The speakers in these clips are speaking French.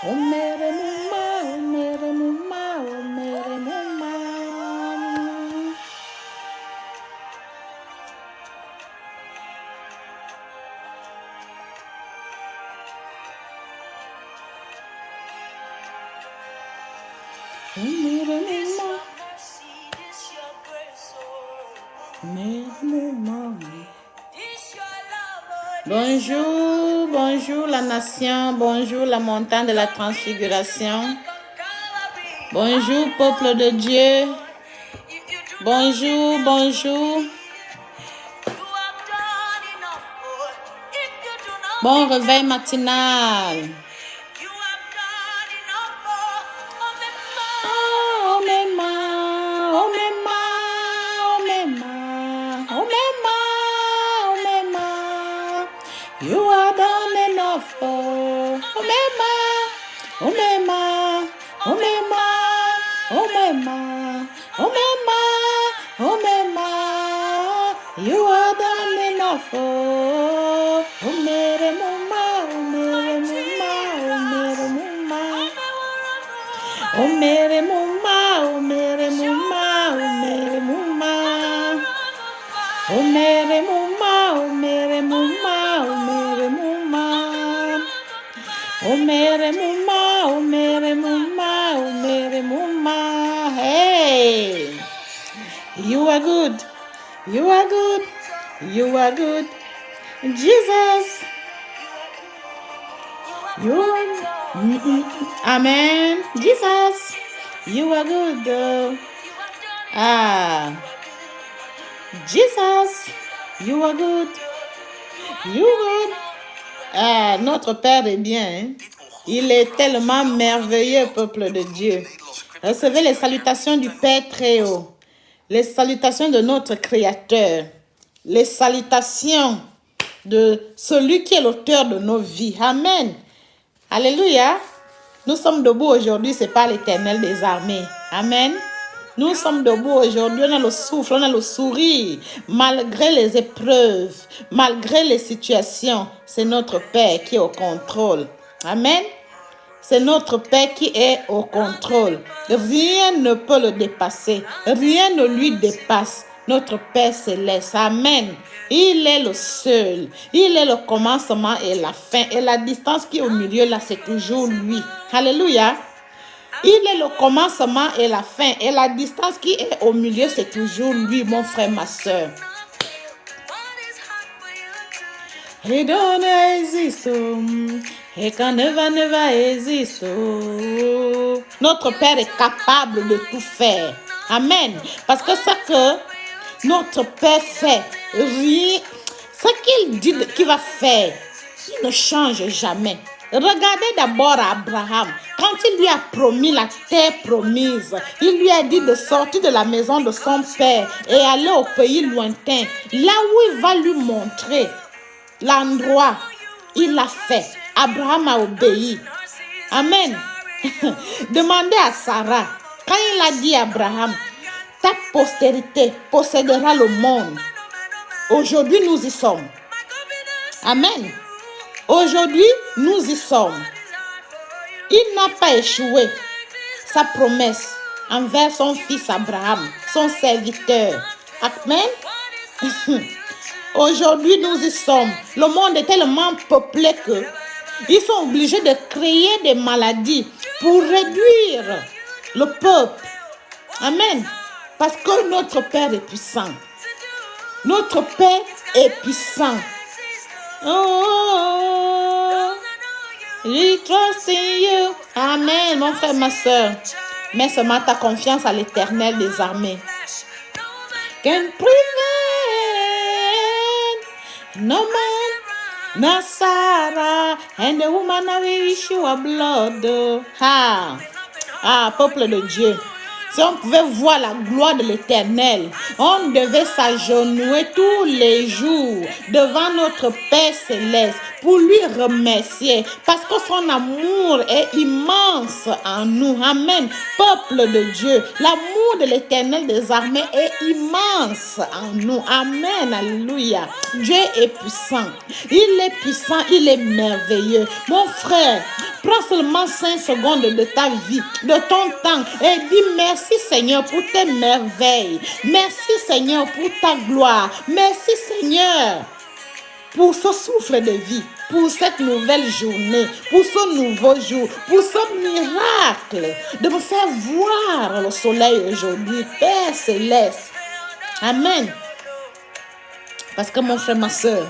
Omere muma, omere muma, omere muma. Omere muma, omere muma. Bonjour, bonjour la nation, bonjour la montagne de la transfiguration. Bonjour peuple de Dieu. Bonjour, bonjour. Bon réveil matinal. You are done enough. Omema, omema, omema, omema, omema, omema. You are done enough. Omere muma, omere muma, omere muma. Omere muma, omere muma, omere muma. Omere muma, omere muma, omere muma. Omere muma, omere muma, omere muma. Hey, you are good. You are good. You are good. Jesus. You are Amen. Jesus. You are good. Jesus. You are good. You are good. Notre Père est bien. Hein? Il est tellement merveilleux, peuple de Dieu. Recevez les salutations du Père très haut. Les salutations de notre Créateur. Les salutations de celui qui est l'auteur de nos vies. Amen. Alléluia. Nous sommes debout aujourd'hui, c'est pas l'Éternel des armées. Amen. Nous sommes debout aujourd'hui, on a le souffle, on a le sourire. Malgré les épreuves, malgré les situations, c'est notre Père qui est au contrôle. Amen. C'est notre Père qui est au contrôle. Rien ne peut le dépasser. Rien ne lui dépasse. Notre Père céleste. Amen. Il est le seul. Il est le commencement et la fin. Et la distance qui est au milieu, là, c'est toujours lui. Alléluia. Il est le commencement et la fin. Et la distance qui est au milieu, c'est toujours lui, mon frère, ma soeur. He don't exist. He can never exist. Notre Père est capable de tout faire. Amen. Parce que ce que notre Père fait, rien, ce qu'il dit qu'il va faire, il ne change jamais. Regardez d'abord Abraham. Quand il lui a promis la terre promise, il lui a dit de sortir de la maison de son père et aller au pays lointain. Là où il va lui montrer l'endroit, il l'a fait. Abraham a obéi. Amen. Demandez à Sarah. Quand il a dit à Abraham, ta postérité possédera le monde. Aujourd'hui, nous y sommes. Amen. Aujourd'hui, nous y sommes. Il n'a pas échoué sa promesse envers son fils Abraham, son serviteur. Amen. Aujourd'hui, nous y sommes. Le monde est tellement peuplé que ils sont obligés de créer des maladies pour réduire le peuple. Amen. Parce que notre Père est puissant. Notre Père est puissant. Oh, we trust in you. Amen, mon frère, ma soeur. Mets seulement ta confiance à l'Éternel des armées. Can prevent no man, no Sarah, and the woman of issue of blood. Peuple de Dieu. Si on pouvait voir la gloire de l'Éternel, on devait s'agenouiller tous les jours devant notre Père céleste pour lui remercier parce que son amour est immense en nous. Amen. Peuple de Dieu, l'amour de l'Éternel des armées est immense en nous. Amen. Alléluia. Dieu est puissant. Il est puissant, il est merveilleux. Mon frère, Prends seulement 5 secondes de ta vie, de ton temps et dis merci Seigneur pour tes merveilles. Merci Seigneur pour ta gloire. Merci Seigneur pour ce souffle de vie, pour cette nouvelle journée, pour ce nouveau jour, pour ce miracle de me faire voir le soleil aujourd'hui, Père céleste. Amen. Parce que mon frère, ma soeur,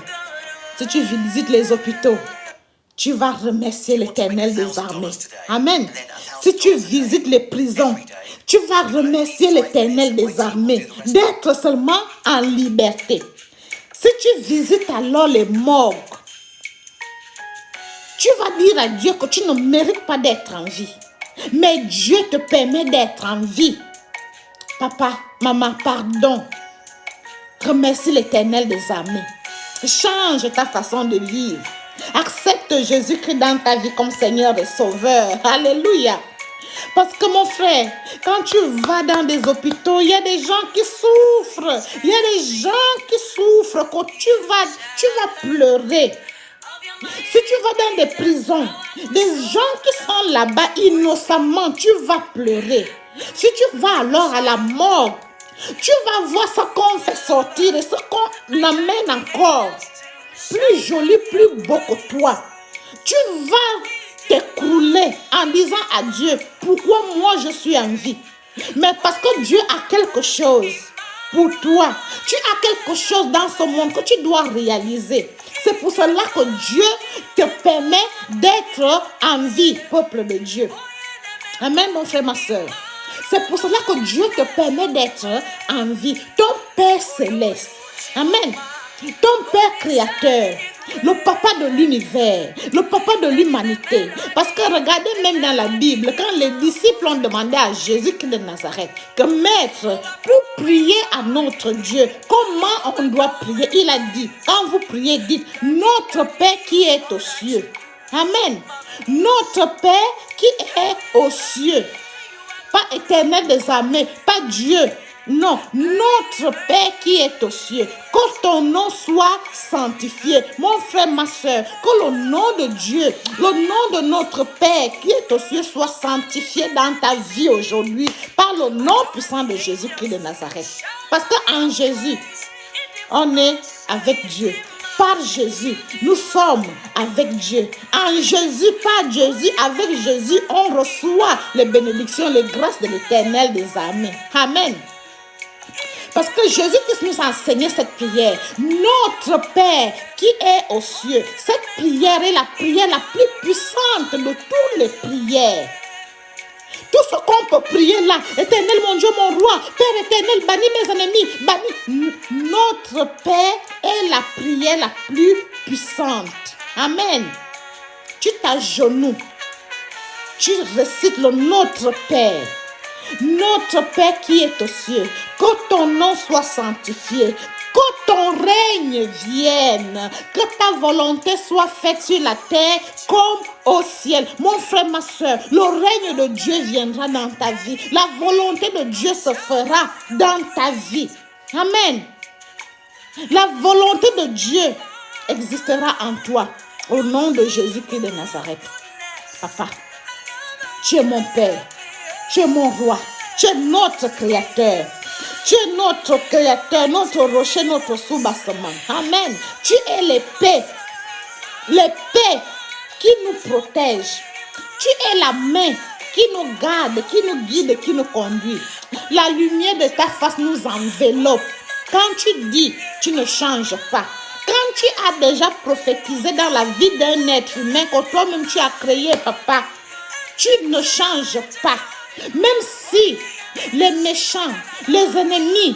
si tu visites les hôpitaux, tu vas remercier l'Éternel des armées. Amen. Si tu visites les prisons, tu vas remercier l'Éternel des armées d'être seulement en liberté. Si tu visites alors les morgues, tu vas dire à Dieu que tu ne mérites pas d'être en vie. Mais Dieu te permet d'être en vie. Papa, maman, pardon. Remercie l'Éternel des armées. Change ta façon de vivre. Accepte Jésus-Christ dans ta vie comme Seigneur et Sauveur. Alléluia. Parce que mon frère, quand tu vas dans des hôpitaux, il y a des gens qui souffrent. Il y a des gens qui souffrent. Quand tu vas pleurer. Si tu vas dans des prisons, des gens qui sont là-bas innocemment, tu vas pleurer. Si tu vas alors à la morgue, tu vas voir ce qu'on fait sortir et ce qu'on amène encore. Plus joli, plus beau que toi. Tu vas t'écrouler en disant à Dieu, pourquoi moi je suis en vie? Mais parce que Dieu a quelque chose pour toi. Tu as quelque chose dans ce monde que tu dois réaliser. C'est pour cela que Dieu te permet d'être en vie, peuple de Dieu. Amen, mon frère, ma soeur. C'est pour cela que Dieu te permet d'être en vie. Ton Père céleste. Amen. Ton Père créateur. Le papa de l'univers. Le papa de l'humanité. Parce que regardez même dans la Bible, quand les disciples ont demandé à Jésus-Christ de Nazareth que maître, pour prier à notre Dieu, comment on doit prier? Il a dit, quand vous priez, dites, notre Père qui est aux cieux. Amen. Notre Père qui est aux cieux. Pas Éternel des armées, pas Dieu. Non, notre Père qui est aux cieux. Que ton nom soit sanctifié. Mon frère, ma soeur, que le nom de Dieu, le nom de notre Père qui est aux cieux soit sanctifié dans ta vie aujourd'hui par le nom puissant de Jésus-Christ de Nazareth. Parce qu'en Jésus, on est avec Dieu. Par Jésus, nous sommes avec Dieu. En Jésus, par Jésus, avec Jésus, on reçoit les bénédictions, les grâces de l'Éternel des armées. Amen. Parce que Jésus-Christ nous a enseigné cette prière. Notre Père qui est aux cieux. Cette prière est la prière la plus puissante de toutes les prières. Tout ce qu'on peut prier là, Éternel mon Dieu, mon roi, Père éternel, bannis mes ennemis, bannis. Notre Père est la prière la plus puissante. Amen. Tu t'agenouilles, tu récites le Notre Père. Notre Père qui est aux cieux, que ton nom soit sanctifié, que ton règne vienne, que ta volonté soit faite sur la terre comme au ciel. Mon frère, ma soeur, le règne de Dieu viendra dans ta vie. La volonté de Dieu se fera dans ta vie. Amen. La volonté de Dieu existera en toi. Au nom de Jésus-Christ de Nazareth. Papa, tu es mon Père. Tu es mon roi, tu es notre créateur. Tu es notre créateur, notre rocher, notre soubassement. Amen. Tu es l'épée qui nous protège. Tu es la main qui nous garde, qui nous guide, qui nous conduit. La lumière de ta face nous enveloppe. Quand tu dis, tu ne changes pas. Quand tu as déjà prophétisé dans la vie d'un être humain que toi-même tu as créé, papa, tu ne changes pas. Même si les méchants, les ennemis,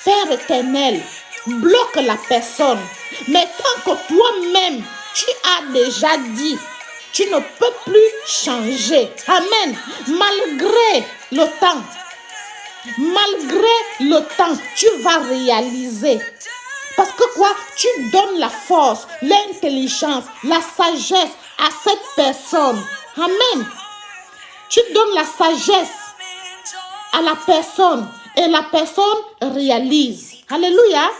Père éternel, bloquent la personne, mais tant que toi-même, tu as déjà dit, tu ne peux plus changer. Amen. Malgré le temps, tu vas réaliser. Parce que quoi? Tu donnes la force, l'intelligence, la sagesse à cette personne. Amen. Tu donnes la sagesse à la personne et la personne réalise. Alléluia.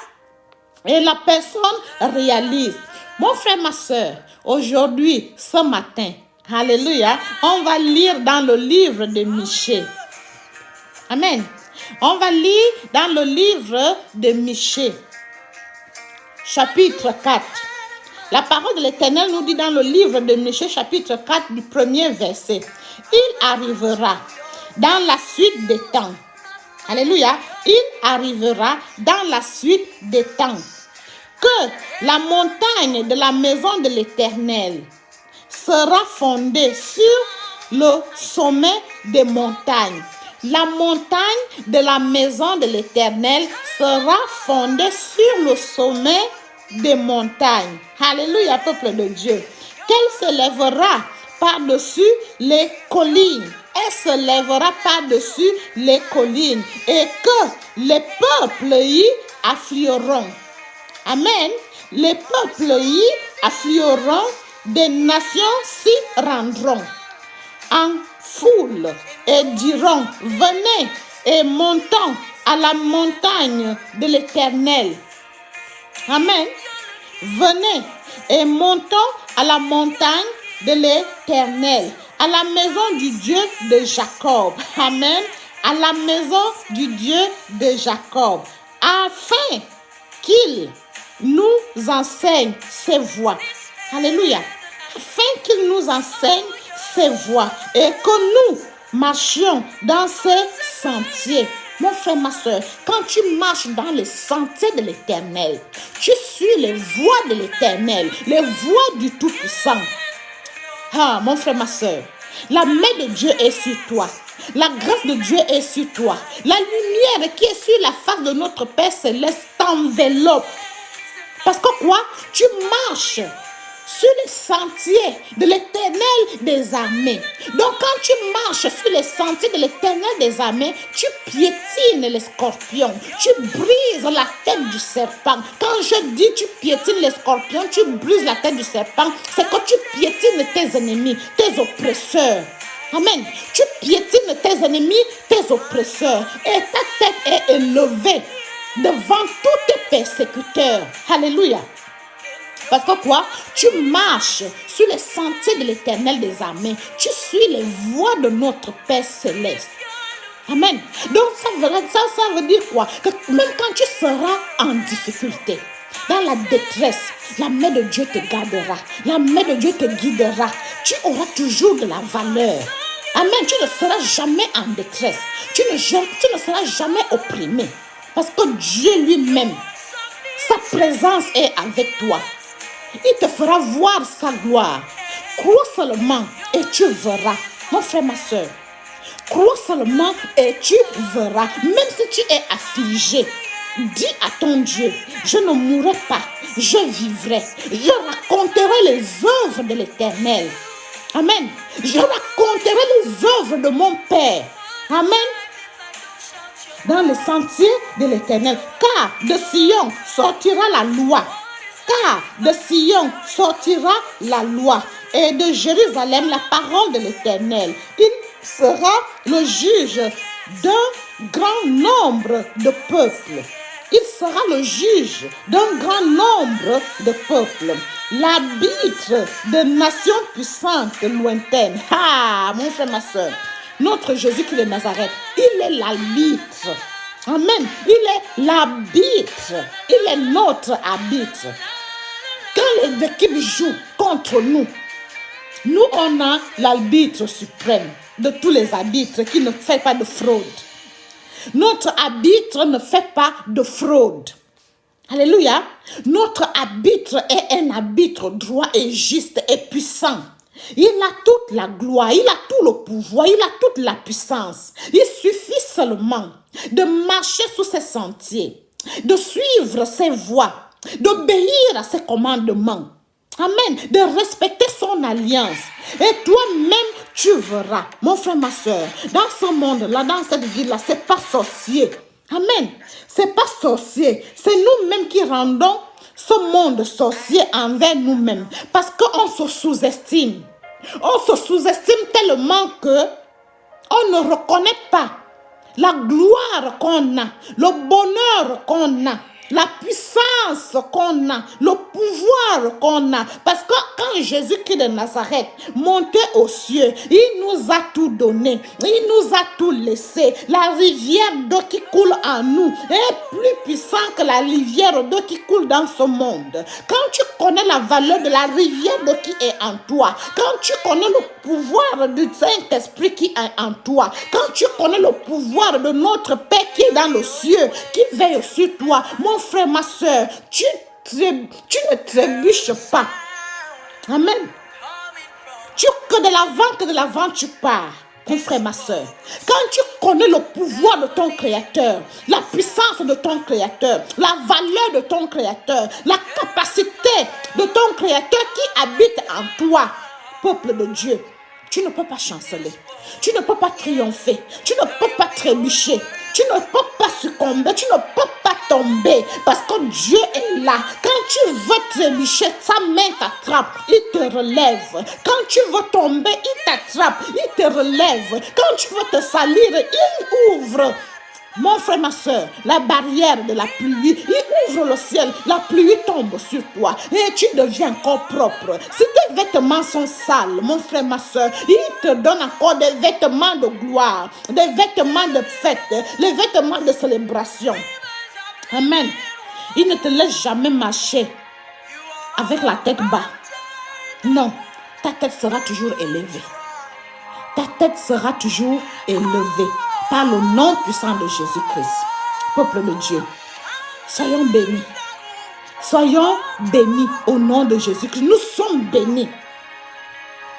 Et la personne réalise. Mon frère, ma soeur, aujourd'hui, ce matin, Alléluia. On va lire dans le livre de Michée. Amen. On va lire dans le livre de Michée, chapitre 4. La parole de l'Éternel nous dit dans le livre de Michée, chapitre 4, du premier verset. Il arrivera dans la suite des temps. Alléluia. Il arrivera dans la suite des temps que la montagne de la maison de l'Éternel sera fondée sur le sommet des montagnes. La montagne de la maison de l'Éternel sera fondée sur le sommet des montagnes. Alléluia, peuple de Dieu. Qu'elle se lèvera par-dessus les collines. Elle se lèvera par-dessus les collines et que les peuples y afflueront. Amen. Les peuples y afflueront, des nations s'y rendront en foule et diront, venez et montons à la montagne de l'Éternel. Amen. Venez et montons à la montagne de l'Éternel, à la maison du Dieu de Jacob. Amen. À la maison du Dieu de Jacob, afin qu'il nous enseigne ses voies. Alléluia. Afin qu'il nous enseigne ses voies et que nous marchions dans ses sentiers. Mon frère, ma soeur, quand tu marches dans les sentiers de l'Éternel, tu suis les voies de l'Éternel, les voies du Tout-Puissant. Ah, mon frère, ma soeur, la main de Dieu est sur toi. La grâce de Dieu est sur toi. La lumière qui est sur la face de notre Père Céleste t'enveloppe. Parce que quoi? Tu marches sur les sentiers de l'Éternel des armées. Donc quand tu marches sur les sentiers de l'Éternel des armées, tu piétines les scorpions, tu brises la tête du serpent. Quand je dis tu piétines les scorpions, tu brises la tête du serpent, c'est que tu piétines tes ennemis, tes oppresseurs. Amen. Tu piétines tes ennemis, tes oppresseurs, et ta tête est élevée devant tous tes persécuteurs. Alléluia. Parce que quoi? Tu marches sur les sentiers de l'Éternel des armées. Tu suis les voies de notre Père Céleste. Amen. Donc ça veut dire quoi? Que même quand tu seras en difficulté, dans la détresse, la main de Dieu te gardera. La main de Dieu te guidera. Tu auras toujours de la valeur. Amen. Tu ne seras jamais en détresse. Tu ne seras jamais opprimé. Parce que Dieu lui-même, sa présence est avec toi. Il te fera voir sa gloire. Crois seulement et tu verras. Mon frère, ma soeur, crois seulement et tu verras. Même si tu es affligé, dis à ton Dieu, je ne mourrai pas, je vivrai. Je raconterai les œuvres de l'Éternel. Amen. Je raconterai les œuvres de mon Père. Amen. Dans le sentier de l'Éternel, car de Sion sortira la loi. Car de Sion sortira la loi, et de Jérusalem la parole de l'Éternel. Il sera le juge d'un grand nombre de peuples. Il sera le juge d'un grand nombre de peuples. L'arbitre de nations puissantes lointaines. Ah, mon frère, ma soeur, notre Jésus-Christ de Nazareth, il est l'arbitre. Amen. Il est l'arbitre. Il est notre arbitre. Quand les équipes jouent contre nous, nous on a l'arbitre suprême de tous les arbitres qui ne fait pas de fraude. Notre arbitre ne fait pas de fraude. Alléluia. Notre arbitre est un arbitre droit et juste et puissant. Il a toute la gloire, il a tout le pouvoir, il a toute la puissance. Il suffit seulement de marcher sur ses sentiers, de suivre ses voies, d'obéir à ses commandements. Amen. De respecter son alliance. Et toi-même, tu verras, mon frère, ma soeur, dans ce monde-là, dans cette ville-là, c'est pas sorcier. Amen. C'est pas sorcier. C'est nous-mêmes qui rendons ce monde sorcier envers nous-mêmes. Parce qu'on se sous-estime. On se sous-estime tellement que on ne reconnaît pas la gloire qu'on a, le bonheur qu'on a. la puissance qu'on a, le pouvoir qu'on a. Parce que quand Jésus-Christ de Nazareth montait aux cieux, il nous a tout donné. Il nous a tout laissé. La rivière d'eau qui coule en nous est plus puissante que la rivière d'eau qui coule dans ce monde. Quand tu connais la valeur de la rivière d'eau qui est en toi, quand tu connais le pouvoir du Saint-Esprit qui est en toi, quand tu connais le pouvoir de notre Père qui est dans le cieux, qui veille sur toi, mon frère, ma soeur, tu ne trébuches pas. Amen. Que de l'avant tu pars, mon frère, ma soeur. Quand tu connais le pouvoir de ton Créateur, la puissance de ton Créateur, la valeur de ton Créateur, la capacité de ton Créateur qui habite en toi, peuple de Dieu, tu ne peux pas chanceler. Tu ne peux pas triompher. Tu ne peux pas trébucher. Tu ne peux pas succomber. Tu ne peux pas tomber. Parce que Dieu est là. Quand tu veux trébucher, sa main t'attrape. Il te relève. Quand tu veux tomber, il t'attrape. Il te relève. Quand tu veux te salir, il ouvre. Mon frère, ma soeur, la barrière de la pluie, il ouvre le ciel, la pluie tombe sur toi et tu deviens encore propre. Si tes vêtements sont sales, mon frère, ma soeur, il te donne encore des vêtements de gloire, des vêtements de fête, les vêtements de célébration. Amen. Il ne te laisse jamais marcher avec la tête bas. Non, ta tête sera toujours élevée. Ta tête sera toujours élevée. Par le nom puissant de Jésus-Christ. Peuple de Dieu, soyons bénis. Soyons bénis au nom de Jésus-Christ. Nous sommes bénis.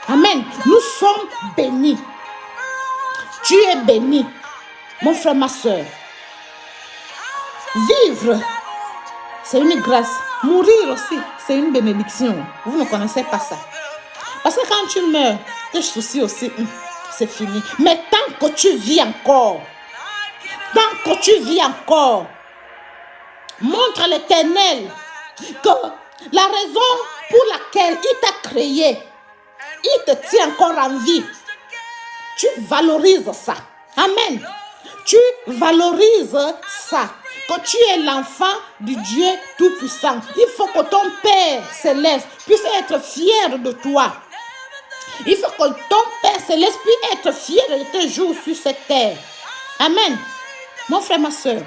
Amen. Nous sommes bénis. Tu es béni. Mon frère, ma soeur. Vivre, c'est une grâce. Mourir aussi, c'est une bénédiction. Vous ne connaissez pas ça. Parce que quand tu meurs, tes soucis aussi, c'est fini. Mais tant que tu vis encore, montre à l'Éternel que la raison pour laquelle il t'a créé, il te tient encore en vie. Tu valorises ça. Amen. Tu valorises ça. Que tu es l'enfant du Dieu Tout-Puissant. Il faut que ton Père Céleste puisse être fier de toi. Il faut que ton Père Céleste puisse être fier de tes jours sur cette terre. Amen. Mon frère, ma soeur,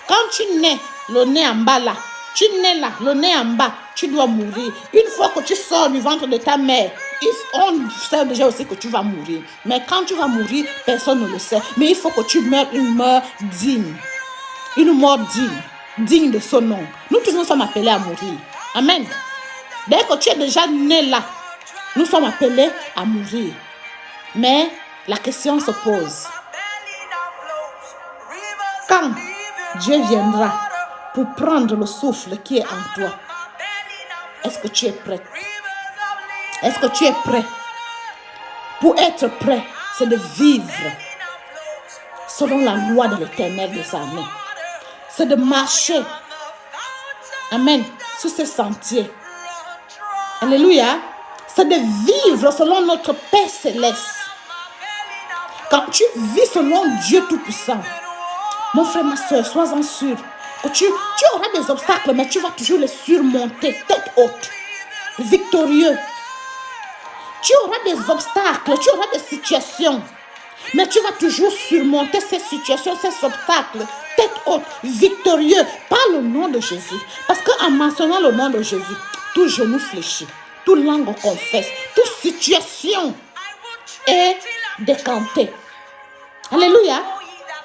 quand tu nais le nez en bas là, tu nais là, le nez en bas, tu dois mourir. Une fois que tu sors du ventre de ta mère, on sait déjà aussi que tu vas mourir. Mais quand tu vas mourir, personne ne le sait. Mais il faut que tu meurs une mort digne. Une mort digne. Digne de son nom. Nous tous nous sommes appelés à mourir. Amen. Dès que tu es déjà né là, nous sommes appelés à mourir. Mais la question se pose. Quand Dieu viendra pour prendre le souffle qui est en toi, est-ce que tu es prêt? Est-ce que tu es prêt? Pour être prêt, c'est de vivre selon la loi de l'Éternel des armées. C'est de marcher, amen, sur ces sentiers. Alléluia. C'est de vivre selon notre Père Céleste. Quand tu vis selon Dieu Tout-Puissant, mon frère, ma soeur, sois-en sûr que tu auras des obstacles, mais tu vas toujours les surmonter, tête haute, victorieux. Tu auras des obstacles, tu auras des situations, mais tu vas toujours surmonter ces situations, ces obstacles, tête haute, victorieux, par le nom de Jésus. Parce qu'en mentionnant le nom de Jésus, tout genou fléchit, toute langue confesse, toute situation est décantée. Alléluia.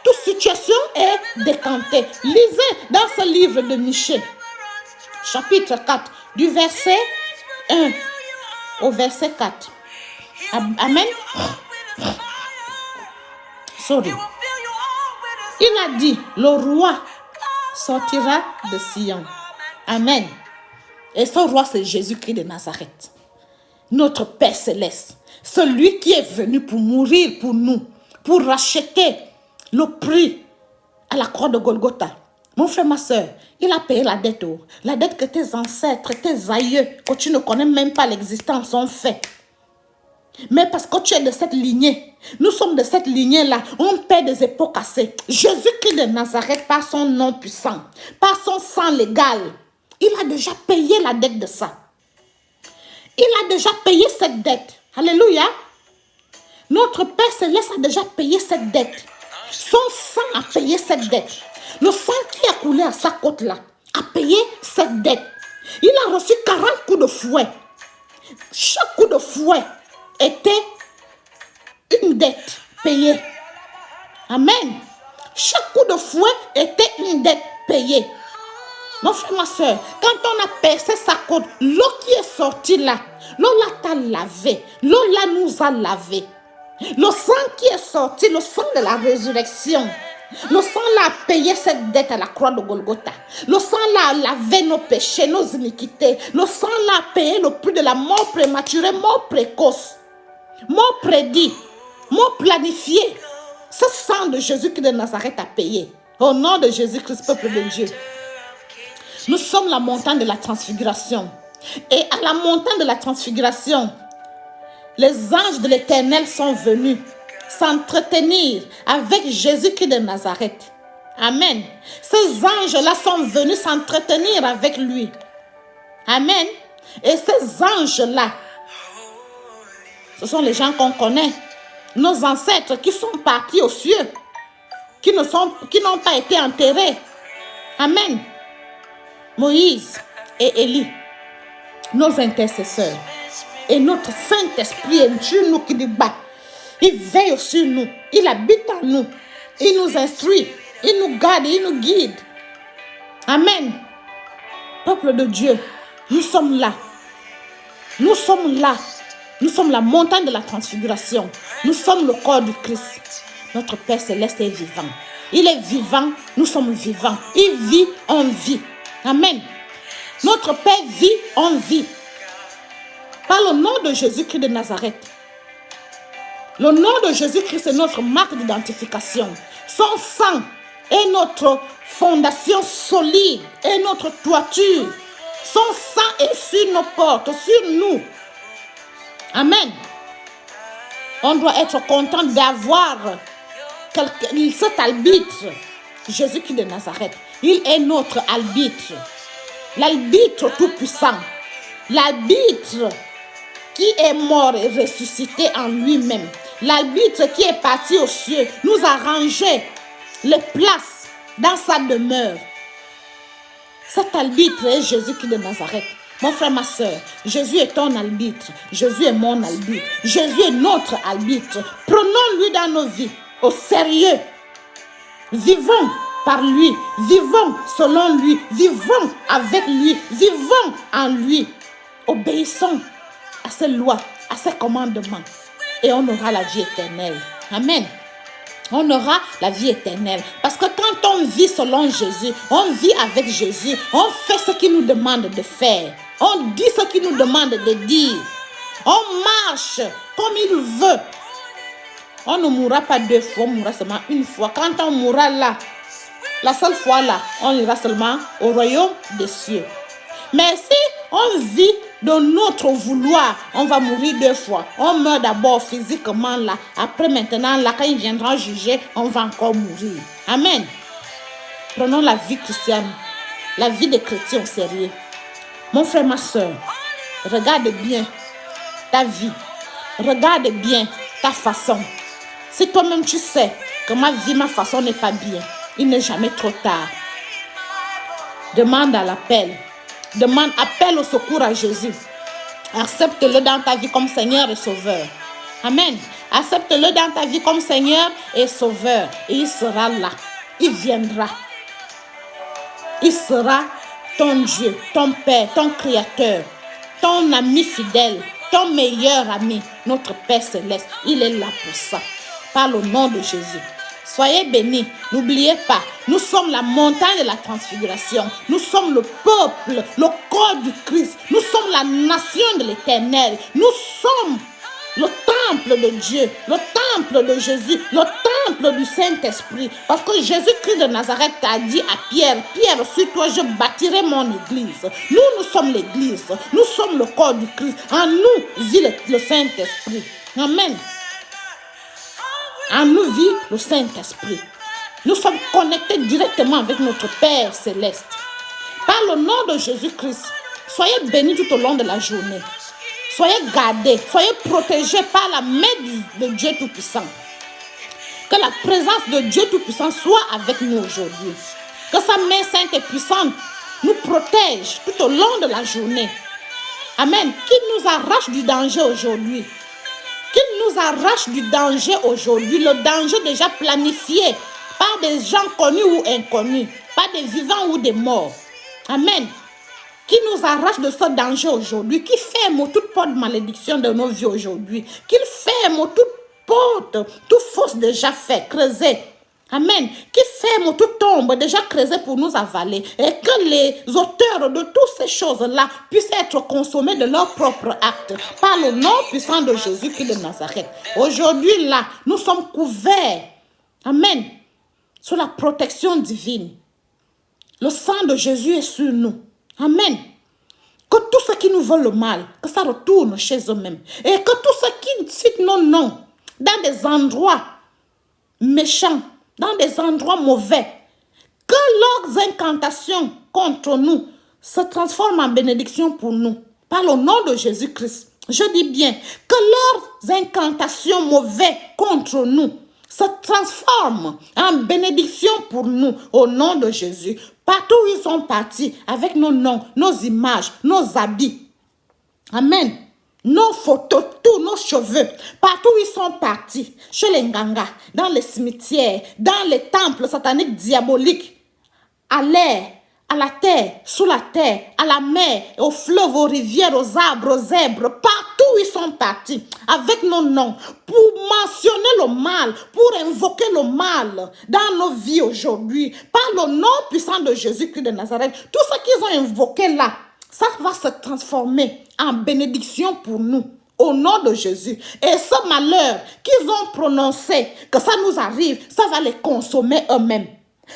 Toute situation est décantée. Lisez dans ce livre de Michée, chapitre 4, du verset 1 au verset 4. Amen. Sorry. Il a dit, le roi sortira de Sion. Amen. Et ce roi, c'est Jésus-Christ de Nazareth. Notre Père Céleste. Celui qui est venu pour mourir pour nous. Pour racheter le prix à la croix de Golgotha. Mon frère, ma soeur, il a payé la dette. La dette que tes ancêtres, tes aïeux, que tu ne connais même pas l'existence, ont fait. Mais parce que tu es de cette lignée, nous sommes de cette lignée-là, on paie des épaules cassées. Jésus-Christ de Nazareth, par son nom puissant, par son sang légal, il a déjà payé la dette de ça. Il a déjà payé cette dette. Alléluia. Notre Père Céleste a déjà payé cette dette. Son sang a payé cette dette. Le sang qui a coulé à sa côte-là a payé cette dette. Il a reçu 40 coups de fouet. Chaque coup de fouet était une dette payée. Amen. Chaque coup de fouet était une dette payée. Mon frère, ma soeur, quand on a percé sa côte, l'eau qui est sortie là, l'eau là t'a lavé. L'eau là nous a lavé. Le sang qui est sorti, le sang de la résurrection. Le sang là a payé cette dette à la croix de Golgotha. Le sang là a lavé nos péchés, nos iniquités. Le sang là a payé le prix de la mort prématurée, mort précoce, mort prédit, mort planifié. Ce sang de Jésus-Christ de Nazareth a payé. Au nom de Jésus-Christ, peuple de Dieu. Nous sommes la montagne de la transfiguration. Et à la montagne de la transfiguration, les anges de l'Éternel sont venus s'entretenir avec Jésus-Christ de Nazareth. Amen. Ces anges-là sont venus s'entretenir avec lui. Amen. Et ces anges-là, ce sont les gens qu'on connaît. Nos ancêtres qui sont partis aux cieux, qui n'ont pas été enterrés. Amen. Moïse et Élie, nos intercesseurs. Et notre Saint-Esprit est Dieu nous qui dit bah. Il veille sur nous, il habite en nous, il nous instruit, il nous garde, il nous guide. Amen. Peuple de Dieu, nous sommes là. Nous sommes là. Nous sommes la montagne de la transfiguration. Nous sommes le corps du Christ. Notre Père Céleste est vivant. Il est vivant, nous sommes vivants. Il vit, on vit. Amen. Notre Père vit, on vit. Par le nom de Jésus-Christ de Nazareth. Le nom de Jésus-Christ est notre marque d'identification. Son sang est notre fondation solide, est notre toiture. Son sang est sur nos portes, sur nous. Amen. On doit être content d'avoir cet arbitre, Jésus-Christ de Nazareth. Il est notre arbitre. L'arbitre tout-puissant. L'arbitre qui est mort et ressuscité en lui-même. L'arbitre qui est parti aux cieux nous a rangé les places dans sa demeure. Cet arbitre est Jésus-Christ de Nazareth. Mon frère, ma soeur, Jésus est ton arbitre. Jésus est mon arbitre. Jésus est notre arbitre. Prenons-lui dans nos vies au sérieux. Vivons par lui. Vivons selon lui. Vivons avec lui. Vivons en lui. Obéissons à ses lois, à ses commandements. Et on aura la vie éternelle. Amen. On aura la vie éternelle. Parce que quand on vit selon Jésus, on vit avec Jésus, on fait ce qu'il nous demande de faire. On dit ce qu'il nous demande de dire. On marche comme il veut. On ne mourra pas deux fois, on mourra seulement une fois. Quand on mourra là, la seule fois là, on ira seulement au royaume des cieux. Mais si on vit de notre vouloir, on va mourir deux fois. On meurt d'abord physiquement là. Après maintenant là, quand il viendra juger, on va encore mourir. Amen. Prenons la vie chrétienne, la vie des chrétiens au sérieux. Mon frère, ma soeur, regarde bien ta vie. Regarde bien ta façon. Si toi-même tu sais que ma vie, ma façon n'est pas bien, il n'est jamais trop tard. Demande à l'appel. Demande, appelle au secours à Jésus. Accepte-le dans ta vie comme Seigneur et Sauveur. Amen. Accepte-le dans ta vie comme Seigneur et Sauveur. Et il sera là. Il viendra. Il sera ton Dieu, ton Père, ton Créateur, ton ami fidèle, ton meilleur ami, notre Père Céleste. Il est là pour ça. Par le nom de Jésus. Soyez bénis. N'oubliez pas, nous sommes la montagne de la transfiguration. Nous sommes le peuple, le corps du Christ. Nous sommes la nation de l'Éternel. Nous sommes le temple de Dieu, le temple de Jésus, le temple du Saint-Esprit. Parce que Jésus-Christ de Nazareth a dit à Pierre, Pierre, sur toi je bâtirai mon église. Nous sommes l'église. Nous sommes le corps du Christ. En nous vit le Saint-Esprit. Amen. En nous vit le Saint-Esprit. Nous sommes connectés directement avec notre Père céleste. Par le nom de Jésus-Christ, soyez bénis tout au long de la journée. Soyez gardés, soyez protégés par la main de Dieu Tout-Puissant. Que la présence de Dieu Tout-Puissant soit avec nous aujourd'hui. Que sa main sainte et puissante nous protège tout au long de la journée. Amen. Qu'il nous arrache du danger aujourd'hui. Qu'il nous arrache du danger aujourd'hui. Le danger déjà planifié par des gens connus ou inconnus. Par des vivants ou des morts. Amen. Qui nous arrache de ce danger aujourd'hui, qui ferme toute porte de malédiction de nos vies aujourd'hui, qu'il ferme toute porte, toute fosse déjà faite, creusée. Amen. Qui ferme toute tombe déjà creusée pour nous avaler et que les auteurs de toutes ces choses-là puissent être consommés de leur propre acte par le nom puissant de Jésus-Christ de Nazareth. Aujourd'hui, là, nous sommes couverts. Amen. Sous la protection divine. Le sang de Jésus est sur nous. Amen. Que tous ceux qui nous veulent le mal, que ça retourne chez eux-mêmes. Et que tous ceux qui citent nos noms dans des endroits méchants, dans des endroits mauvais, que leurs incantations contre nous se transforment en bénédiction pour nous. Par le nom de Jésus-Christ. Je dis bien que leurs incantations mauvaises contre nous se transforment en bénédiction pour nous au nom de Jésus. Partout où ils sont partis, avec nos noms, nos images, nos habits. Amen. Nos photos, tous nos cheveux. Partout où ils sont partis, chez les Nganga, dans les cimetières, dans les temples sataniques diaboliques, à l'air, à la terre, sous la terre, à la mer, aux fleuves, aux rivières, aux arbres, aux zèbres, partout où ils sont partis, avec nos noms, pour mentionner le mal, pour invoquer le mal dans nos vies aujourd'hui, par le nom puissant de Jésus-Christ de Nazareth. Tout ce qu'ils ont invoqué là, ça va se transformer en bénédiction pour nous. Au nom de Jésus. Et ce malheur qu'ils ont prononcé, que ça nous arrive, ça va les consommer eux-mêmes.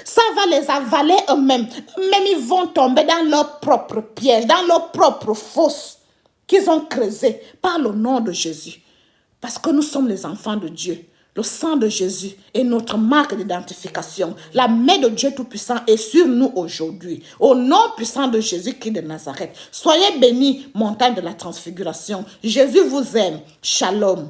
Ça va les avaler eux-mêmes. Même ils vont tomber dans leur propre piège, dans leur propre fosse qu'ils ont creusé par le nom de Jésus. Parce que nous sommes les enfants de Dieu. Le sang de Jésus est notre marque d'identification. La main de Dieu Tout-Puissant est sur nous aujourd'hui. Au nom puissant de Jésus-Christ de Nazareth. Soyez bénis, montagne de la transfiguration. Jésus vous aime. Shalom.